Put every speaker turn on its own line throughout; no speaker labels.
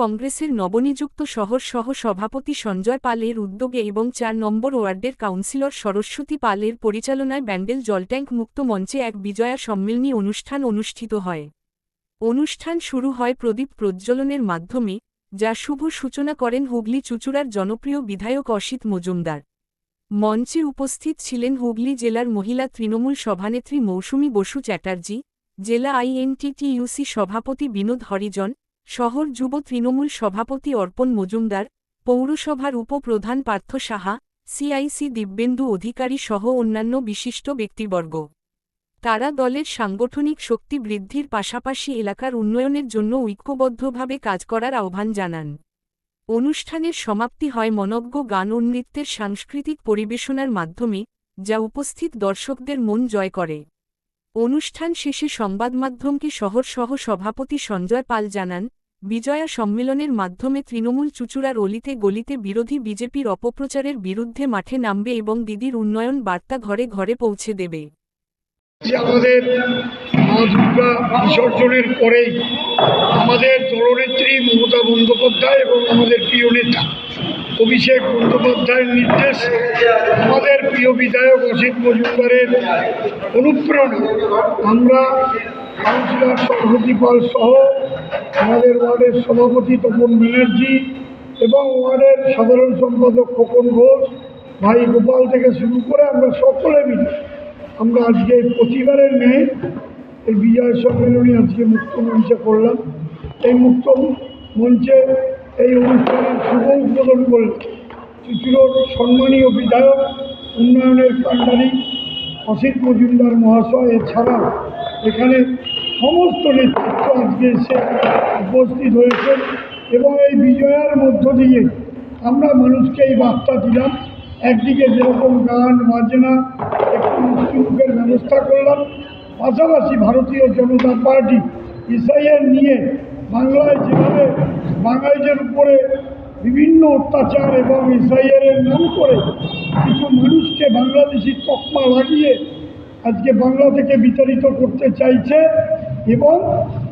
কংগ্রেসের নবনিযুক্ত শহর সহ সভাপতি সঞ্জয় পালের উদ্যোগে এবং ৪ নম্বর ওয়ার্ডের কাউন্সিলর সরস্বতী পালের পরিচালনায় ব্যান্ডেল জলট্যাঙ্ক মুক্ত মঞ্চে এক বিজয়া সম্মিলনী অনুষ্ঠান অনুষ্ঠিত হয়। অনুষ্ঠান শুরু হয় প্রদীপ প্রজ্বলনের মাধ্যমে, যা শুভ সূচনা করেন হুগলি চুঁচুড়ার জনপ্রিয় বিধায়ক অসিত মজুমদার। মঞ্চে উপস্থিত ছিলেন হুগলি জেলার মহিলা তৃণমূল সভানেত্রী মৌসুমী বসু চ্যাটার্জি, জেলা আইএনটিটিইউসি সভাপতি বিনোদ হরিজন, শহর যুব তৃণমূল সভাপতি অর্পণ মজুমদার, পৌরসভার উপপ্রধান পার্থ সাহা, সিআইসি দিব্যেন্দু অধিকারী সহ অন্যান্য বিশিষ্ট ব্যক্তিবর্গ। তারা দলের সাংগঠনিক শক্তি বৃদ্ধির পাশাপাশি এলাকার উন্নয়নের জন্য ঐক্যবদ্ধভাবে কাজ করার আহ্বান জানান। অনুষ্ঠানের সমাপ্তি হয় মনজ্ঞ গান ও নৃত্যের সাংস্কৃতিক পরিবেশনার মাধ্যমে, যা উপস্থিত দর্শকদের মন জয় করে। অনুষ্ঠান শেষে সংবাদমাধ্যমকে শহর সহ সভাপতি সঞ্জয় পাল জানান, বিজয়া সম্মেলনের মাধ্যমে তৃণমূল চুঁচুড়ার অলিতে গলিতে বিরোধী বিজেপির অপপ্রচারের বিরুদ্ধে মাঠে নামবে এবং দিদির উন্নয়ন বার্তা ঘরে ঘরে পৌঁছে দেবে।
আমাদের মা দুর্গা বিসর্জনের পরেই আমাদের দলনেত্রী মমতা বন্দ্যোপাধ্যায় এবং আমাদের প্রিয় নেতা অভিষেক বন্দ্যোপাধ্যায়ের নির্দেশ, আমাদের প্রিয় বিধায়ক অসিত মজুমদারের অনুপ্রেরণা আমরা কাউন্সিলর সরস্বতী পাল সহ আমাদের ওয়ার্ডের সভাপতি তপন ব্যানার্জি এবং ওয়ার্ডের সাধারণ সম্পাদক খোকন ঘোষ, ভাই গোপাল থেকে শুরু করে আমরা সকলে মিলে আমরা আজকে প্রতিবারের ন্যায় এই বিজয় সম্মেলনী আজকে মুক্ত মঞ্চে করলাম। এই মুক্ত মঞ্চে এই অনুষ্ঠানের শুভ উদ্বোধন করলেন চুঁচুড়ার সম্মানীয় বিধায়ক উন্নয়নের কাণ্ডারি অসিত মজুমদার মহাশয়। এছাড়া এখানে সমস্ত নেতৃত্ব আজকে এসে উপস্থিত হয়েছেন এবং এই বিজয়ার মধ্য দিয়ে আমরা মানুষকে এই বার্তা দিলাম, একদিকে যেরকম গান বাজনা একটু মিষ্টিমুখের ব্যবস্থা করলাম, পাশাপাশি ভারতীয় জনতা পার্টি এসআইআর নিয়ে বাংলায় যেভাবে বাঙালিদের উপরে বিভিন্ন অত্যাচার এবং এসআইআরের নাম করে কিছু মানুষকে বাংলাদেশি তকমা লাগিয়ে আজকে বাংলা থেকে বিতাড়িত করতে চাইছে এবং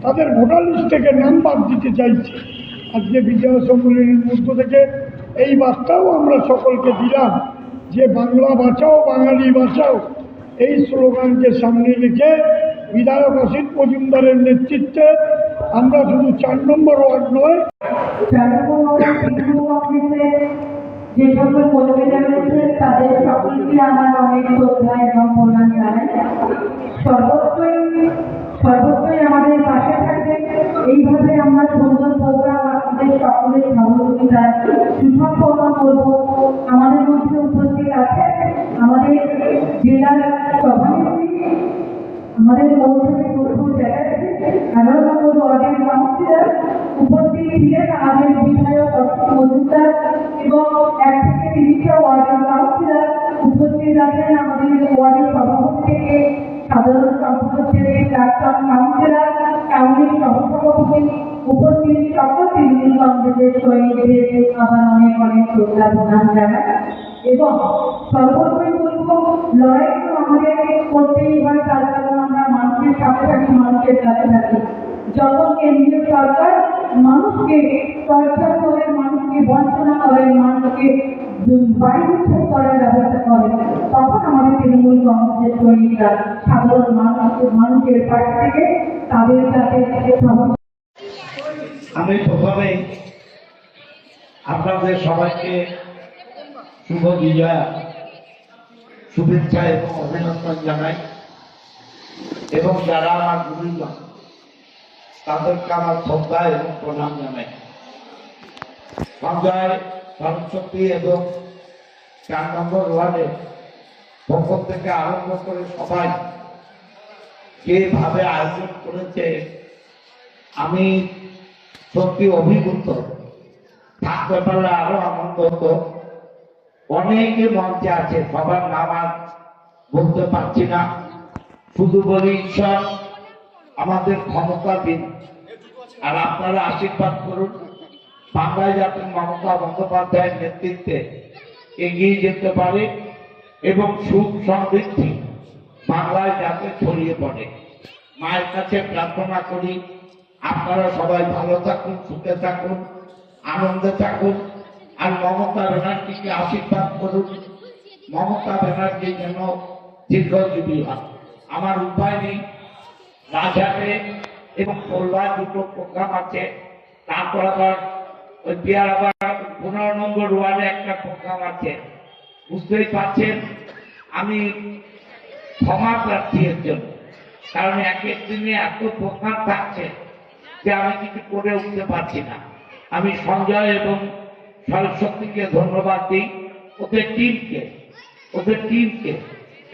তাদের ভোটার লিস্ট থেকে নাম বাদ দিতে চাইছে। আজকে বিজয় সম্মেলনের মধ্য থেকে এই বার্তাও আমরা সকলকে দিলাম যে বাংলা বাঁচাও বাঙালি বাঁচাও এই স্লোগানকে সামনে রেখে বিধায়ক অসিত মজুমদারের নেতৃত্বে আমরা শুধু ৪ নম্বর ওয়ার্ড নয়,
যে সকল কর্মীরা রয়েছে তাদের সকলকে আমার অনেক শ্রদ্ধা এবং প্রণাম জানাই। সর্বত্রই আমাদের পাশে থাকবে, এইভাবে আমরা সুন্দর প্রোগ্রাম আপনাদের সকলের সহযোগিতায় সুসম্পন্ন করব। আমাদের মধ্যে উপস্থিত আছে আমাদের জেলার সভানেত্রী, আমাদের মৌসুমী বসু চ্যাটার্জি, 11 নম্বর ওয়ার্ডের কাউন্সিলর উপস্থিত ছিলেন আমাদের বিধায়ক অসিত মজুমদার এবং 1 থেকে 30 ওয়ার্ডের কাউন্সিলর উপস্থিত আছেন আমাদের ওয়ার্ডের সভাপতি থেকে সাধারণ সম্পাদক থেকে প্রাক্তন কাউন্সিলর, টাউনের সহসভাপতি, উপস্থিত সকল তৃণমূল কংগ্রেসের সৈনিকদের আমার অনেক অনেক শ্রদ্ধা প্রণাম জানাই। এবং সর্বোপরি বলবো, লড়াই তো আমাদের করতেই হয়, তার কারণ আমরা মানুষের সাথে থাকি, মানুষের কাছে থাকি। যখন কেন্দ্রীয় সরকার মানুষকে টর্চার করে, মানুষকে বঞ্চনা করে, মানুষকে বায়ুচ্ছেদ করার ব্যবস্থা করে, তখন আমাদের তৃণমূল কংগ্রেসের সৈনিকরা সাধারণ মানুষের পাশে থেকে তাদের কাছে।
আমি প্রথমে আপনাদের সবাইকে শুভ বিজয়া শুভেচ্ছা এবং অভিনন্দন জানাই এবং যারা আমার গুরুজন তাদেরকে আমার শ্রদ্ধা এবং প্রণাম জানাই। সঞ্জয়, সরস্বতী এবং ৪ নম্বর ওয়ার্ডের পক্ষ থেকে আরম্ভ করে সবাই যেভাবে আয়োজন করেছে আমি সত্যি অভিভূত। থাকতে পারলে আরো আনন্দ হতো। অনেকে মঞ্চে আছে, সবার নাম আজ বলতে পারছি না, শুধু বলি ঈশ্বর আমাদের ক্ষমতা দিন আর আপনারা আশীর্বাদ করুন, বাংলায় যাতে মমতা বন্দ্যোপাধ্যায়ের নেতৃত্বে এগিয়ে যেতে পারে এবং সুখ সমৃদ্ধি বাংলায় যাতে ছড়িয়ে পড়ে। মায়ের কাছে প্রার্থনা করি আপনারা সবাই ভালো থাকুন, সুখে থাকুন। আনন্দে থাকুন আর মমতা ব্যানার্জিকে আশীর্বাদ করুন। মমতা ব্যানার্জি যেন দীর্ঘজীবী হয়। আমার উপায় নেই, রাজহাটে এবং কলকাতায় দুটো প্রোগ্রাম আছে, তারপর আবার ওই বিয়ার 15 নম্বর ওয়ার্ডে একটা প্রোগ্রাম আছে। বুঝতেই পারছেন আমি ক্ষমা প্রার্থী এর জন্য, কারণ এক এক দিনে এত প্রোগ্রাম থাকছে যে আমি কিছু করে উঠতে পারছি না। আমি সঞ্জয় এবং সরস্বতীকে ধন্যবাদ দিই, ওদের টিমকে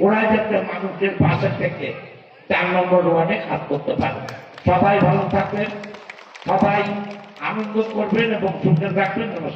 ওরা যাতে মানুষের পাশে থেকে 4 নম্বর ওয়ার্ডে কাজ করতে পারে। সবাই ভালো থাকবেন, সবাই আনন্দ করবেন এবং সুখে থাকবেন। নমস্কার।